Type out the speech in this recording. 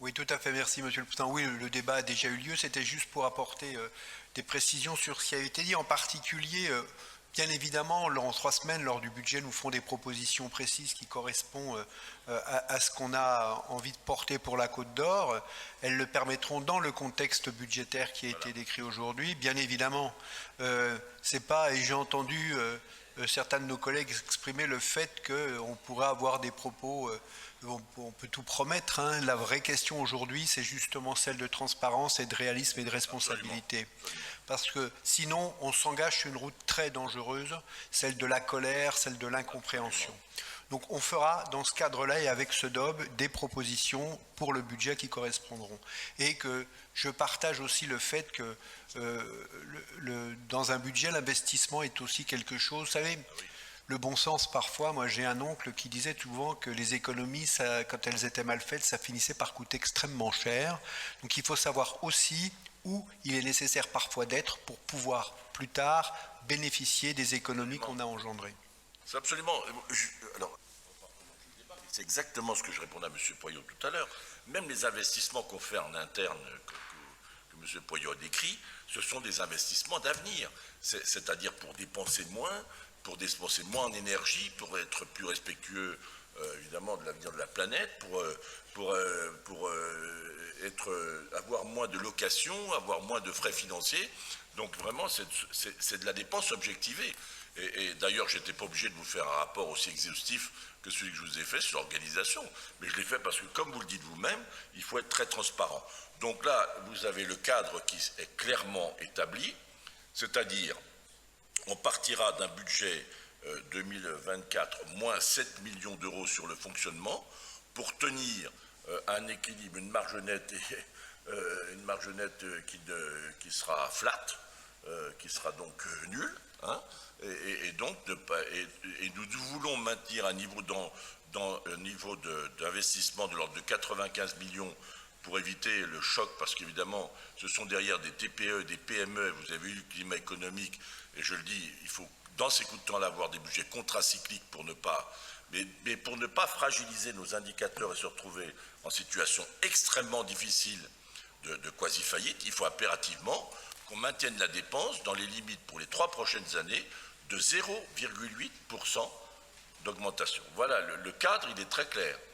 Oui, tout à fait, merci Monsieur le Président. Oui, le débat a déjà eu lieu, c'était juste pour apporter des précisions sur ce qui a été dit. En particulier, bien évidemment, en 3 semaines, lors du budget, nous ferons des propositions précises qui correspondent à ce qu'on a envie de porter pour la Côte d'Or. Elles le permettront dans le contexte budgétaire qui a été décrit aujourd'hui. Bien évidemment, c'est pas, et j'ai entendu certains de nos collègues exprimer le fait qu'on pourrait avoir des propos on peut tout promettre, hein. La vraie question aujourd'hui, c'est justement celle de transparence et de réalisme et de responsabilité. Absolument. Parce que sinon, on s'engage sur une route très dangereuse, celle de la colère, celle de l'incompréhension. Donc on fera dans ce cadre-là et avec ce DOB des propositions pour le budget qui correspondront. Et que je partage aussi le fait que dans un budget, l'investissement est aussi quelque chose, vous savez, le bon sens parfois, moi j'ai un oncle qui disait souvent que les économies, quand elles étaient mal faites, ça finissait par coûter extrêmement cher. Donc il faut savoir aussi où il est nécessaire parfois d'être pour pouvoir plus tard bénéficier des économies qu'on a engendrées. C'est absolument. Alors, c'est exactement ce que je répondais à M. Poyot tout à l'heure. Même les investissements qu'on fait en interne, que M. Poyot a décrit, ce sont des investissements d'avenir. C'est-à-dire pour dépenser moins, en énergie, pour être plus respectueux évidemment de l'avenir de la planète, avoir moins de locations, avoir moins de frais financiers. Donc vraiment, c'est de la dépense objectivée. Et d'ailleurs, je n'étais pas obligé de vous faire un rapport aussi exhaustif que celui que je vous ai fait sur l'organisation. Mais je l'ai fait parce que, comme vous le dites vous-même, il faut être très transparent. Donc là, vous avez le cadre qui est clairement établi, c'est-à-dire, on partira d'un budget 2024 moins 7 millions d'euros sur le fonctionnement pour tenir un équilibre, une marge nette, qui sera flat, qui sera donc nulle, hein, et nous voulons maintenir un niveau d'investissement de l'ordre de 95 millions pour éviter le choc, parce qu'évidemment, ce sont derrière des TPE, des PME, vous avez eu le climat économique, et je le dis, il faut dans ces coups de temps-là avoir des budgets contracycliques pour ne pas fragiliser nos indicateurs et se retrouver en situation extrêmement difficile de quasi-faillite. Il faut impérativement qu'on maintienne la dépense dans les limites pour les 3 prochaines années de 0,8% d'augmentation. Voilà, le cadre, il est très clair.